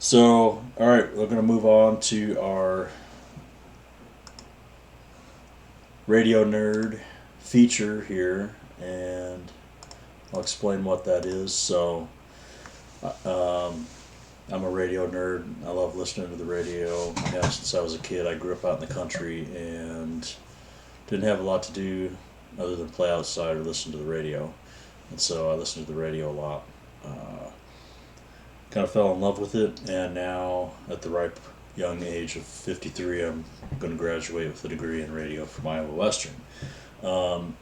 So, all right, we're going to move on to our radio nerd feature here, and I'll explain what that is. So, um, I'm a radio nerd. I love listening to the radio. I have since I was a kid. I grew up out in the country and didn't have a lot to do other than play outside or listen to the radio. And so I listened to the radio a lot. Kind of fell in love with it, and now at the ripe young age of 53, I'm going to graduate with a degree in radio from Iowa Western. Um,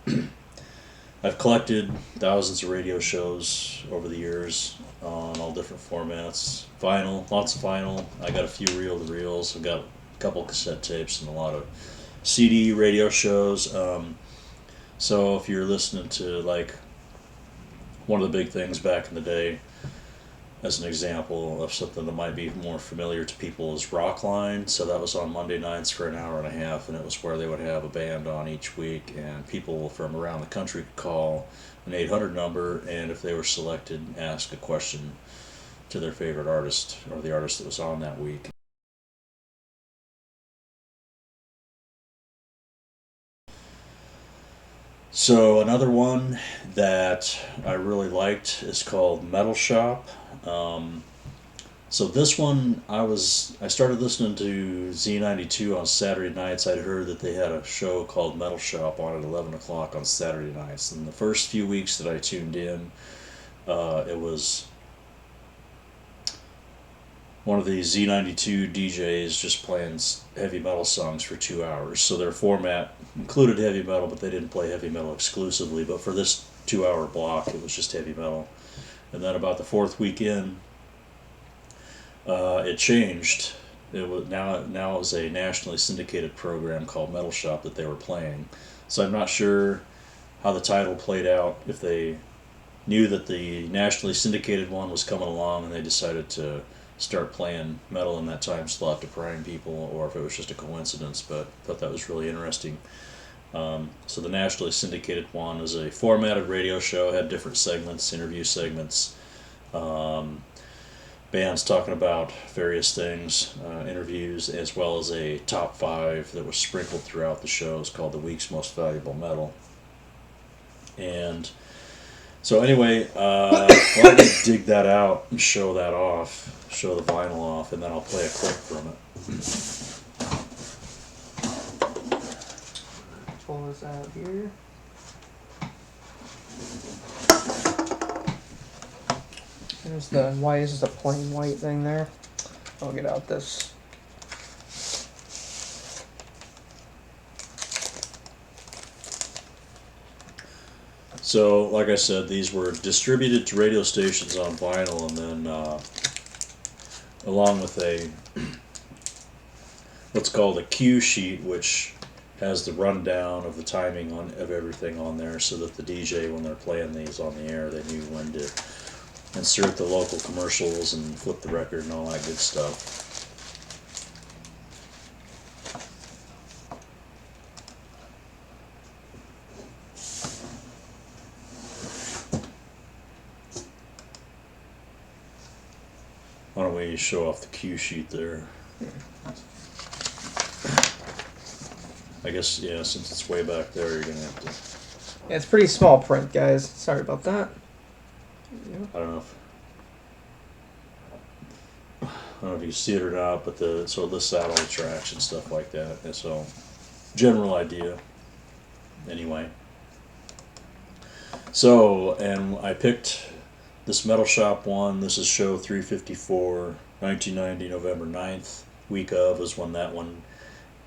I've collected thousands of radio shows over the years on all different formats. Vinyl, lots of vinyl. I got a few reel-to-reels. I've got a couple cassette tapes and a lot of CD radio shows. So if you're listening to like one of the big things back in the day, as an example of something that might be more familiar to people, is Rockline. So that was on Monday nights for an hour and a half, and it was where they would have a band on each week, and people from around the country could call an 800 number, and if they were selected, ask a question to their favorite artist or the artist that was on that week. So another one that I really liked is called Metal Shop. Um, So this one, I started listening to Z92 on Saturday nights. I'd heard that they had a show called Metal Shop on at 11 o'clock on Saturday nights. And the first few weeks that I tuned in, it was one of the Z92 DJs just playing heavy metal songs for 2 hours. So their format included heavy metal, but they didn't play heavy metal exclusively. But for this 2 hour block, it was just heavy metal. And then about the fourth weekend, it changed. It was now it was a nationally syndicated program called Metal Shop that they were playing. So I'm not sure how the title played out. If they knew that the nationally syndicated one was coming along and they decided to start playing metal in that time slot to prime people, or if it was just a coincidence. But I thought that was really interesting. So the nationally syndicated one was a formatted radio show, had different segments, interview segments. Um, Bands talking about various things, interviews, as well as a top five that was sprinkled throughout the shows called the Week's Most Valuable Metal. And so, anyway, well, I'm going to dig that out and show that off, show the vinyl off, and then I'll play a clip from it. Pull this out here. There's the, why is this a plain white thing there? I'll get out this. So, like I said, these were distributed to radio stations on vinyl, and then along with a what's called a cue sheet, which has the rundown of the timing of everything on there, so that the DJ, when they're playing these on the air, they knew when to insert the local commercials and flip the record and all that good stuff. Why don't we show off the cue sheet there? I guess, yeah, since it's way back there, you're going to have to... Yeah, it's pretty small print, guys. Sorry about that. I don't know if you can see it or not, but so it lists out all the tracks and stuff like that. And so, general idea. Anyway. So, and I picked this Metal Shop one. This is show 354, 1990, November 9th. Week of was when that one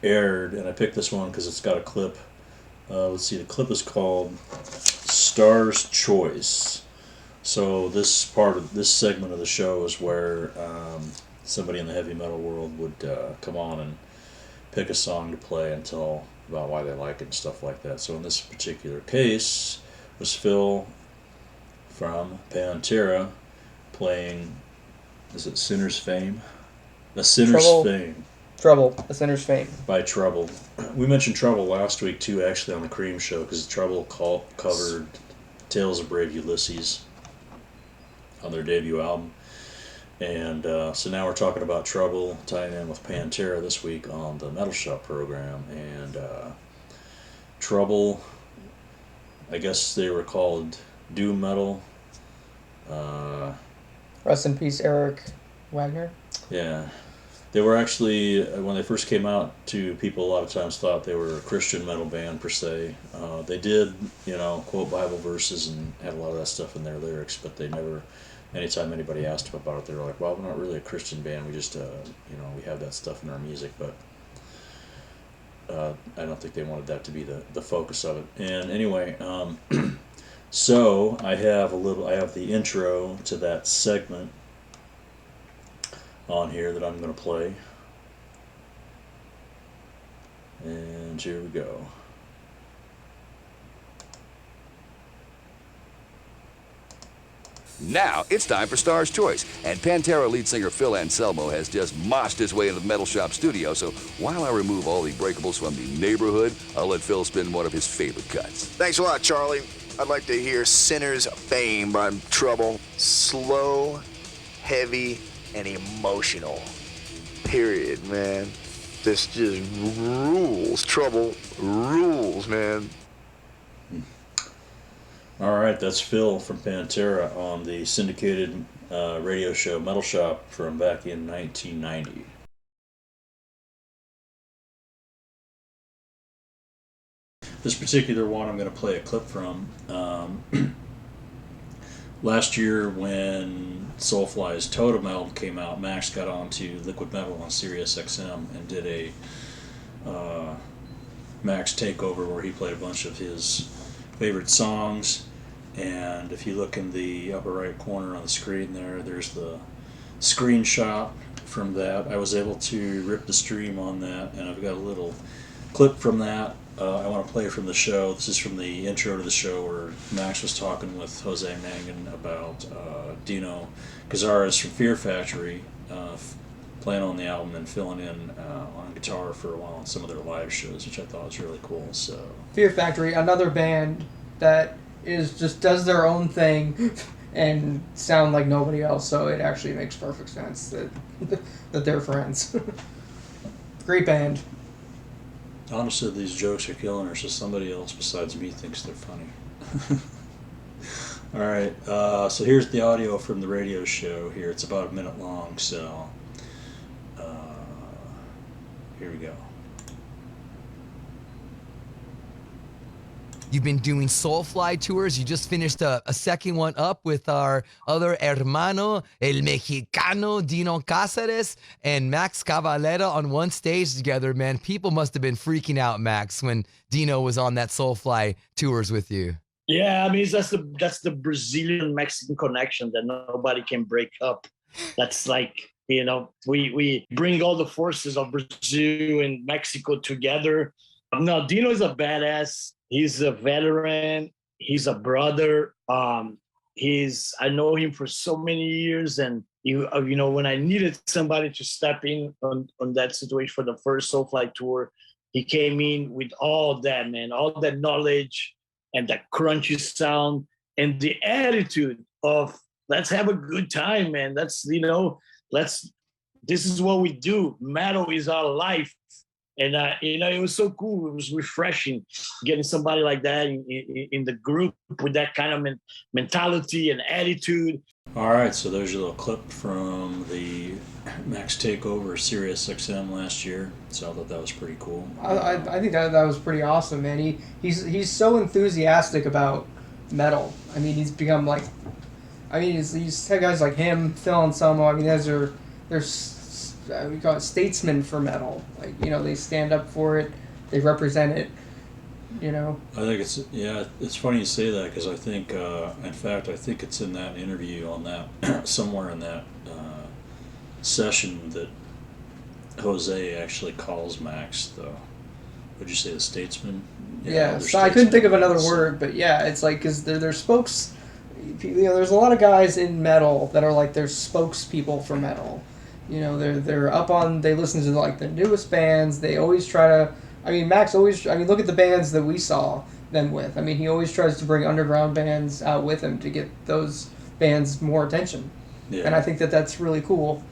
aired. And I picked this one because it's got a clip. Let's see, the clip is called Star's Choice. So this segment of the show is where somebody in the heavy metal world would come on and pick a song to play and tell about why they like it and stuff like that. So in this particular case, was Phil from Pantera playing, is it Sinner's Fame? The Sinner's Fame. Trouble, A Sinner's Fame. By Trouble. We mentioned Trouble last week too, actually, on the Cream Show, because Trouble covered Tales of Brave Ulysses on their debut album. And so now we're talking about Trouble, tying in with Pantera this week on the Metal Shop program. And Trouble, I guess they were called doom metal. Uh, Rest in peace, Eric Wagner. yeah, they were actually, when they first came out to people, a lot of times thought they were a Christian metal band per se. They did, quote Bible verses and had a lot of that stuff in their lyrics, but they never, anytime anybody asked them about it, they were like, well, we're not really a Christian band. We just, we have that stuff in our music, but I don't think they wanted that to be the focus of it. And anyway, so I have the intro to that segment on here that I'm going to play. And here we go. Now it's time for Star's Choice, and Pantera lead singer Phil Anselmo has just moshed his way into the Metal Shop studio, so while I remove all the breakables from the neighborhood, I'll let Phil spin one of his favorite cuts. Thanks a lot, Charlie. I'd like to hear Sinner's Fame by Trouble. Slow, heavy, and emotional. Period, man. This just rules. Trouble rules, man. All right, that's Phil from Pantera on the syndicated radio show Metal Shop from back in 1990. This particular one I'm going to play a clip from. Last year when Soulfly's Totem Meld came out, Max got onto Liquid Metal on Sirius XM and did a Max takeover where he played a bunch of his favorite songs. And if you look in the upper right corner on the screen there's the screenshot from that. I was able to rip the stream on that, and I've got a little clip from that. I want to play from the show. This is from the intro to the show where Max was talking with Jose Mangan about Dino Cazares from Fear Factory playing on the album and filling in on guitar for a while on some of their live shows, which I thought was really cool. So Fear Factory, another band that is just does their own thing and sound like nobody else, so it actually makes perfect sense that that they're friends. Great band. honestly, these jokes are killing her, so somebody else besides me thinks they're funny. All right, so here's the audio from the radio show here. It's about a minute long, so here we go. You've been doing Soulfly tours. You just finished a second one up with our other hermano, el mexicano, Dino Cáceres, and Max Cavalera on one stage together, man. People must have been freaking out, Max, when Dino was on that Soulfly tours with you. Yeah, I mean, that's the Brazilian-Mexican connection that nobody can break up. That's like, we bring all the forces of Brazil and Mexico together. No, Dino is a badass. He's a veteran. He's a brother. I know him for so many years, and when I needed somebody to step in on that situation for the first Soulfly tour, he came in with all that, man, all that knowledge and that crunchy sound and the attitude of let's have a good time, man. This is what we do. Metal is our life. And, it was so cool. It was refreshing getting somebody like that in the group with that kind of mentality and attitude. All right, so there's your little clip from the Max Takeover Sirius XM last year. So I thought that was pretty cool. I think that was pretty awesome, man. He's so enthusiastic about metal. I mean, he's become like, he's had guys like him, Phil Anselmo. I mean, there's we call it statesmen for metal. Like, they stand up for it, they represent it. I think it's funny you say that because I think, in fact, I think it's in that interview on that somewhere in that session that Jose actually calls Max would you say the statesman? Yeah, so I couldn't think of another word, but yeah, it's like because they're spokes. There's a lot of guys in metal that are like they're spokespeople for metal. They're up on. They listen to like the newest bands. They always try to. Max always. Look at the bands that we saw them with. He always tries to bring underground bands out with him to get those bands more attention. Yeah. And I think that that's really cool.